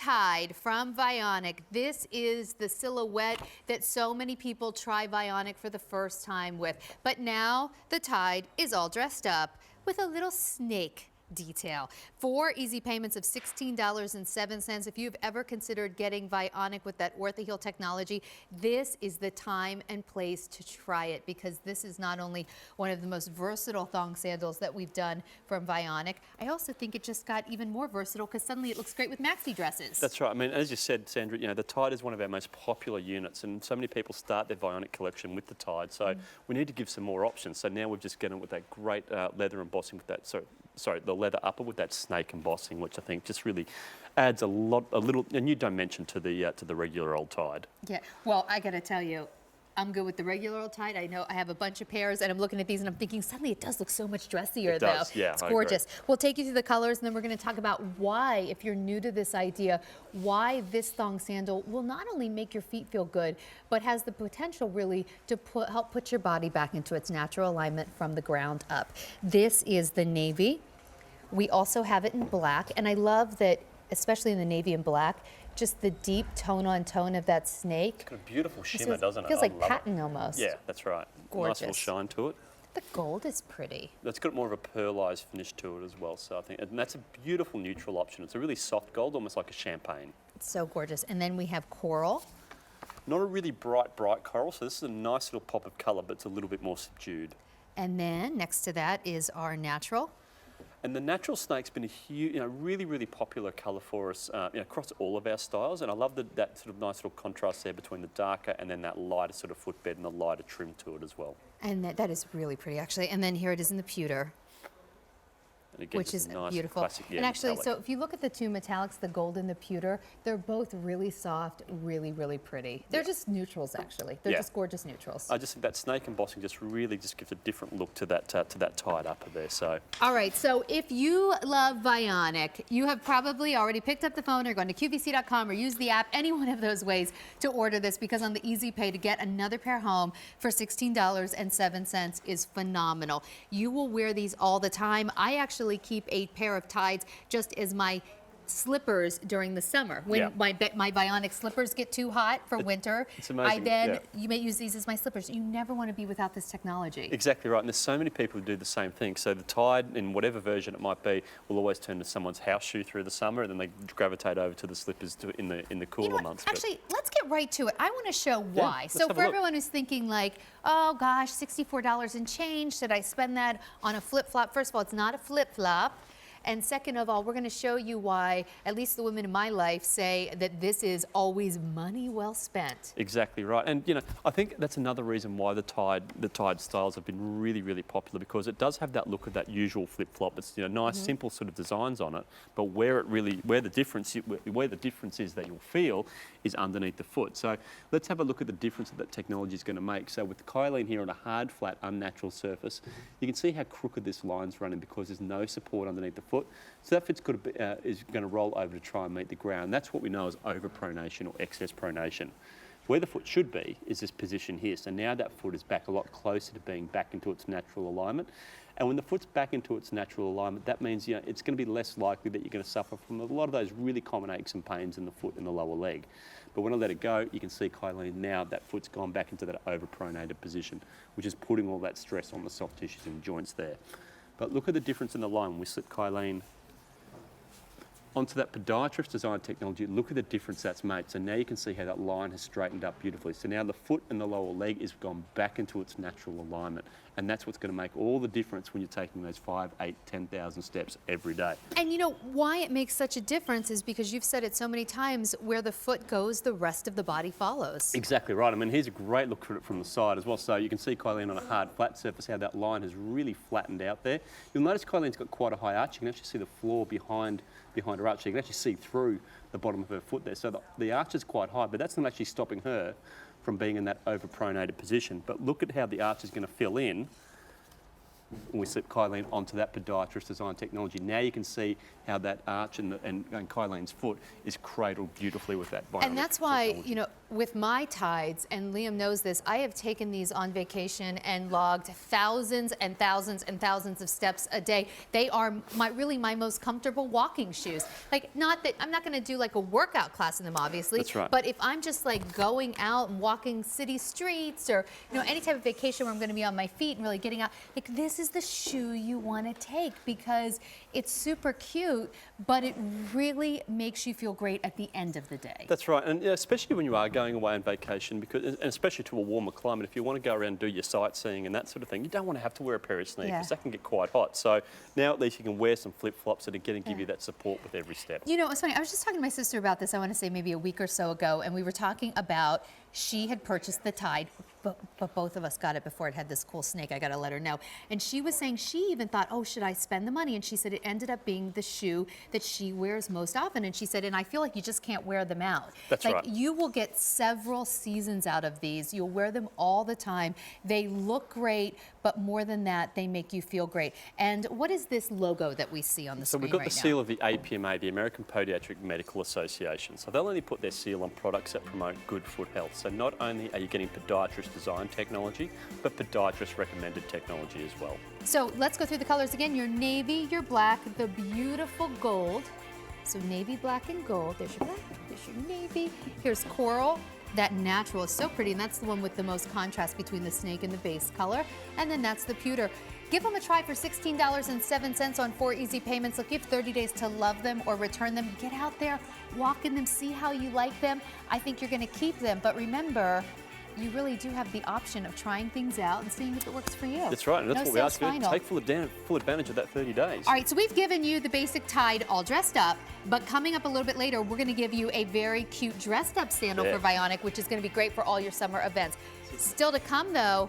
Tide from Vionic. This is the silhouette that so many people try Vionic for the first time with. But now the Tide is all dressed up with a little snake detail. 4 easy payments of $16.07. If you've ever considered getting Vionic with that OrthoHeal technology, this is the time and place to try it, because this is not only one of the most versatile thong sandals that we've done from Vionic, I also think it just got even more versatile because suddenly it looks great with maxi dresses. That's right. I mean, as you said, Sandra, you know, the Tide is one of our most popular units, and so many people start their Vionic collection with the Tide, so we need to give some more options. So now we've just gotten it with that great leather embossing with that, sorry, the leather upper with that snake embossing, which I think just really adds a little new dimension to the regular old Tide. Yeah, well, I got to tell you, I'm good with the regular old Tide. I know I have a bunch of pairs, and I'm looking at these, and I'm thinking suddenly it does look so much dressier, it does, though. yeah, it's gorgeous. We'll take you through the colors, and then we're going to talk about why, if you're new to this idea, why this thong sandal will not only make your feet feel good, but has the potential really to help put your body back into its natural alignment from the ground up. This is the navy. We also have it in black, and I love that, especially in the navy and black, just the deep tone on tone of that snake. It's got a beautiful shimmer, doesn't it? Feels like patent almost. Yeah, that's right. Gorgeous. Nice little shine to it. The gold is pretty. It's got more of a pearlized finish to it as well, so I think, and that's a beautiful neutral option. It's a really soft gold, almost like a champagne. It's so gorgeous. And then we have coral. Not a really bright coral, so this is a nice little pop of colour, but it's a little bit more subdued. And then next to that is our natural. And the natural snake's been a huge, really popular colour for us across all of our styles. And I love that sort of nice little contrast there between the darker and then that lighter sort of footbed and the lighter trim to it as well. And that is really pretty, actually. And then here it is in the pewter. Again, which is nice beautiful. Classic, yeah, and actually, metallic. so if you look at the two metallics, the gold and the pewter, they're both really soft, really pretty. They're just neutrals, actually. They're just gorgeous neutrals. I just think that snake embossing just really just gives a different look to that Tide upper there. So. All right, so if you love Vionic, you have probably already picked up the phone or gone to QVC.com or used the app, any one of those ways to order this, because on the Easy Pay to get another pair home for $16.07 is phenomenal. You will wear these all the time. I actually keep a pair of Tides just as my slippers during the summer. When my Vionic slippers get too hot for winter, it's amazing. You may use these as my slippers. You never want to be without this technology. Exactly right, and there's so many people who do the same thing. So the Tide, in whatever version it might be, will always turn to someone's house shoe through the summer, and then they gravitate over to the slippers in the cooler months. Actually, let's get right to it. I want to show why. Yeah, so for everyone who's thinking like, oh gosh, $64 and change, should I spend that on a flip-flop? First of all, it's not a flip-flop. And second of all, we're going to show you why, at least the women in my life say that this is always money well spent. Exactly right. And, I think that's another reason why the Tide styles have been really popular, because it does have that look of that usual flip-flop. It's, nice, simple sort of designs on it, but where the difference is that you'll feel is underneath the foot. So let's have a look at the difference that technology is going to make. So with Kylene here on a hard, flat, unnatural surface, you can see how crooked this line's running because there's no support underneath the foot. So that foot's is going to roll over to try and meet the ground. That's what we know as overpronation or excess pronation. Where the foot should be is this position here. So now that foot is back a lot closer to being back into its natural alignment. And when the foot's back into its natural alignment, that means it's going to be less likely that you're going to suffer from a lot of those really common aches and pains in the foot and the lower leg. But when I let it go, you can see Kylene now that foot's gone back into that overpronated position, which is putting all that stress on the soft tissues and joints there. But look at the difference in the line when we slip Kylene onto that podiatrist design technology. Look at the difference that's made. So now you can see how that line has straightened up beautifully. So now the foot and the lower leg is gone back into its natural alignment. And that's what's going to make all the difference when you're taking those 5, 8, 10,000 steps every day. And why it makes such a difference is because you've said it so many times, where the foot goes, the rest of the body follows. Exactly right. I mean, here's a great look at it from the side as well. So you can see Kylene on a hard, flat surface, how that line has really flattened out there. You'll notice Kylene's got quite a high arch. You can actually see the floor behind her arch. So you can actually see through the bottom of her foot there. So the arch is quite high, but that's not actually stopping her from being in that overpronated position. But look at how the arch is going to fill in when we slip Kylene onto that podiatrist design technology. Now you can see how that arch and Kylene's foot is cradled beautifully with that Vionic And that's why, technology. you know, with my tides, and Liam knows this, I have taken these on vacation and logged thousands and thousands and thousands of steps a day. They are really my most comfortable walking shoes. Like, not that I'm not going to do like a workout class in them, obviously. That's right. But if I'm just like going out and walking city streets, or you know, any type of vacation where I'm going to be on my feet and really getting out, like this is the shoe you want to take because it's super cute, but it really makes you feel great at the end of the day. That's right, and especially when you are going away on vacation, because, and especially to a warmer climate, if you want to go around and do your sightseeing and that sort of thing, you don't want to have to wear a pair of sneakers. Yeah. That can get quite hot. So now at least you can wear some flip-flops that are going to give you that support with every step. You know, it's funny, I was just talking to my sister about this, I want to say maybe a week or so ago, and we were talking about she had purchased the Tide, but both of us got it before it had this cool snake. I got to let her know. And she was saying she even thought, oh, should I spend the money? And she said it ended up being the shoe that she wears most often. And she said, and I feel like you just can't wear them out. That's like, right. You will get several seasons out of these. You'll wear them all the time. They look great, but more than that, they make you feel great. And what is this logo that we see on the So screen we've got right the now? seal of the APMA, the American Podiatric Medical Association. So they'll only put their seal on products that promote good foot health. So not only are you getting podiatrist design technology, but podiatrist recommended technology as well. So let's go through the colors again. Your navy, your black, the beautiful gold. So navy, black, and gold. There's your black, there's your navy. Here's coral. That natural is so pretty, and that's the one with the most contrast between the snake and the base color. And then that's the pewter. Give them a try for $16.07 on 4 easy payments. They'll give 30 days to love them or return them. Get out there, walk in them, see how you like them. I think you're going to keep them. But remember, you really do have the option of trying things out and seeing if it works for you. That's right, and that's No what we ask you. sales final. Take full advantage of that 30 days. All right, so we've given you the basic Tide all dressed up, but coming up a little bit later, we're going to give you a very cute dressed up sandal for Vionic, which is going to be great for all your summer events. Still to come, though,